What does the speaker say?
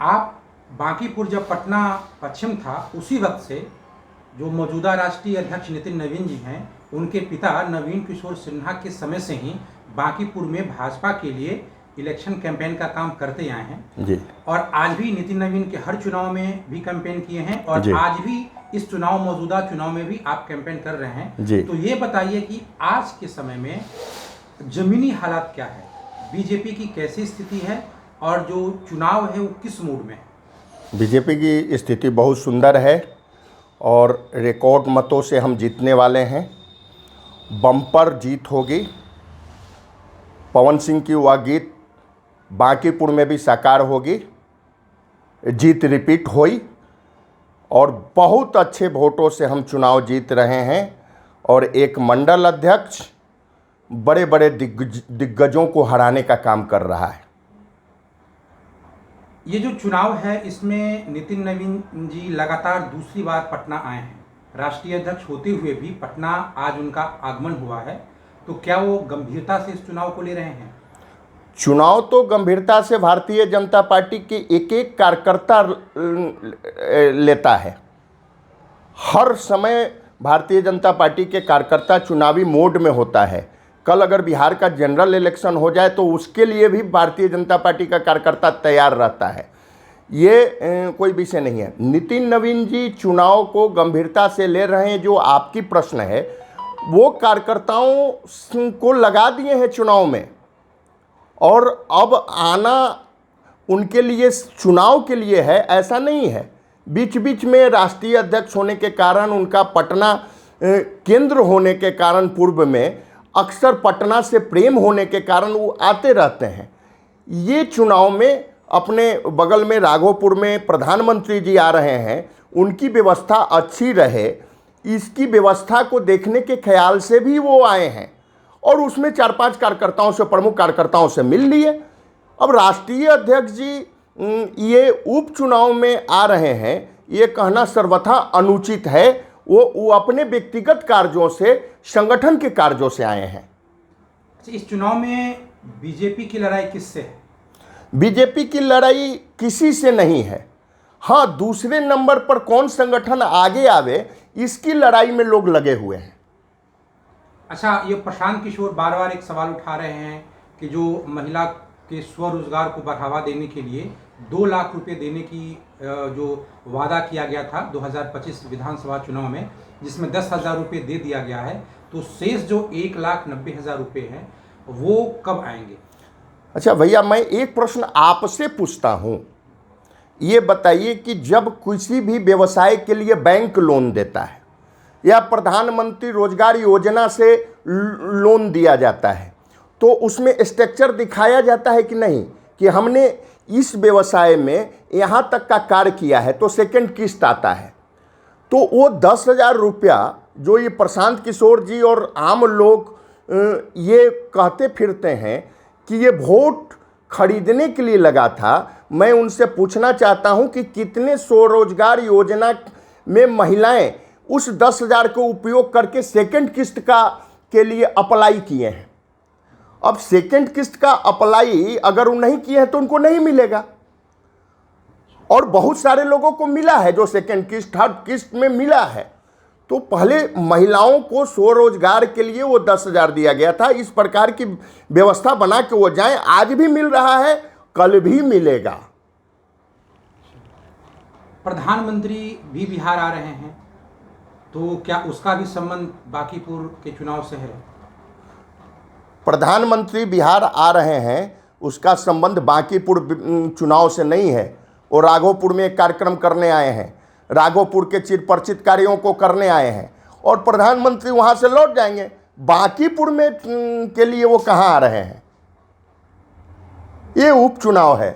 आप बांकीपुर जब पटना पश्चिम था उसी वक्त से जो मौजूदा राष्ट्रीय अध्यक्ष नितिन नवीन जी हैं, उनके पिता नवीन किशोर सिन्हा के समय से ही बांकीपुर में भाजपा के लिए इलेक्शन कैंपेन का काम करते आए हैं जी। और आज भी नितिन नवीन के हर चुनाव में भी कैंपेन किए हैं और जी। आज भी इस मौजूदा चुनाव में भी आप कैंपेन कर रहे हैं जी। तो ये बताइए कि आज के समय में जमीनी हालात क्या है, बीजेपी की कैसी स्थिति है और जो चुनाव है वो किस मूड में है? बीजेपी की स्थिति बहुत सुंदर है और रिकॉर्ड मतों से हम जीतने वाले हैं। बम्पर जीत होगी। पवन सिंह की वह गीत बांकीपुर में भी साकार होगी। जीत रिपीट हुई और बहुत अच्छे वोटों से हम चुनाव जीत रहे हैं और एक मंडल अध्यक्ष बड़े बड़े दिग्गजों को हराने का काम कर रहा है। ये जो चुनाव है इसमें नितिन नवीन जी लगातार दूसरी बार पटना आए हैं। राष्ट्रीय अध्यक्ष होते हुए भी पटना आज उनका आगमन हुआ है, तो क्या वो गंभीरता से इस चुनाव को ले रहे हैं? चुनाव तो गंभीरता से भारतीय जनता पार्टी के एक एक कार्यकर्ता लेता है। हर समय भारतीय जनता पार्टी के कार्यकर्ता चुनावी मोड में होता है। कल अगर बिहार का जनरल इलेक्शन हो जाए तो उसके लिए भी भारतीय जनता पार्टी का कार्यकर्ता तैयार रहता है। ये कोई विषय नहीं है। नितिन नवीन जी चुनाव को गंभीरता से ले रहे हैं। जो आपकी प्रश्न है वो कार्यकर्ताओं को लगा दिए हैं चुनाव में और अब आना उनके लिए चुनाव के लिए है ऐसा नहीं है। बीच बीच में राष्ट्रीय अध्यक्ष होने के कारण, उनका पटना केंद्र होने के कारण, पूर्व में अक्सर पटना से प्रेम होने के कारण वो आते रहते हैं। ये चुनाव में अपने बगल में राघोपुर में प्रधानमंत्री जी आ रहे हैं, उनकी व्यवस्था अच्छी रहे इसकी व्यवस्था को देखने के ख्याल से भी वो आए हैं और उसमें 4-5 कार्यकर्ताओं से, प्रमुख कार्यकर्ताओं से मिल लिए। अब राष्ट्रीय अध्यक्ष जी ये उपचुनाव में आ रहे हैं, ये कहना सर्वथा अनुचित है। वो अपने व्यक्तिगत कार्यों से, संगठन के कार्यों से आए हैं। इस चुनाव में बीजेपी की लड़ाई किससे है? बीजेपी की लड़ाई किसी से नहीं है। हाँ, दूसरे नंबर पर कौन संगठन आगे आवे इसकी लड़ाई में लोग लगे हुए हैं। अच्छा, ये प्रशांत किशोर बार बार एक सवाल उठा रहे हैं कि जो महिला के स्वरोजगार को बढ़ावा देने के लिए 2 लाख रुपए देने की जो वादा किया गया था 2025 विधानसभा चुनाव में, जिसमें 10,000 रुपये दे दिया गया है, तो शेष जो 1,90,000 रुपये हैं वो कब आएंगे? अच्छा भैया, मैं एक प्रश्न आपसे पूछता हूँ। ये बताइए कि जब किसी भी व्यवसाय के लिए बैंक लोन देता है या प्रधानमंत्री रोजगार योजना से लोन दिया जाता है तो उसमें स्ट्रक्चर दिखाया जाता है कि नहीं कि हमने इस व्यवसाय में यहाँ तक का कार्य किया है, तो सेकंड किस्त आता है। तो वो 10,000 रुपया जो ये प्रशांत किशोर जी और आम लोग ये कहते फिरते हैं कि ये वोट खरीदने के लिए लगा था, मैं उनसे पूछना चाहता हूं कि कितने स्वरोजगार योजना में महिलाएं उस 10,000 को उपयोग करके सेकंड किस्त के लिए अप्लाई किए हैं। अब सेकंड किस्त का अप्लाई अगर वो नहीं किए हैं तो उनको नहीं मिलेगा और बहुत सारे लोगों को मिला है जो सेकंड किस्त, थर्ड किस्त में मिला है। तो पहले महिलाओं को स्वरोजगार के लिए वो 10,000 दिया गया था। इस प्रकार की व्यवस्था बना के वो जाएं। आज भी मिल रहा है, कल भी मिलेगा। प्रधानमंत्री भी बिहार आ रहे हैं, तो क्या उसका भी संबंध बांकीपुर के चुनाव से है? प्रधानमंत्री बिहार आ रहे हैं, उसका संबंध बांकीपुर चुनाव से नहीं है। वो राघोपुर में एक कार्यक्रम करने आए हैं, राघोपुर के चिरपरिचित कार्यों को करने आए हैं और प्रधानमंत्री वहां से लौट जाएंगे। बांकीपुर में के लिए वो कहां आ रहे हैं? ये उपचुनाव है।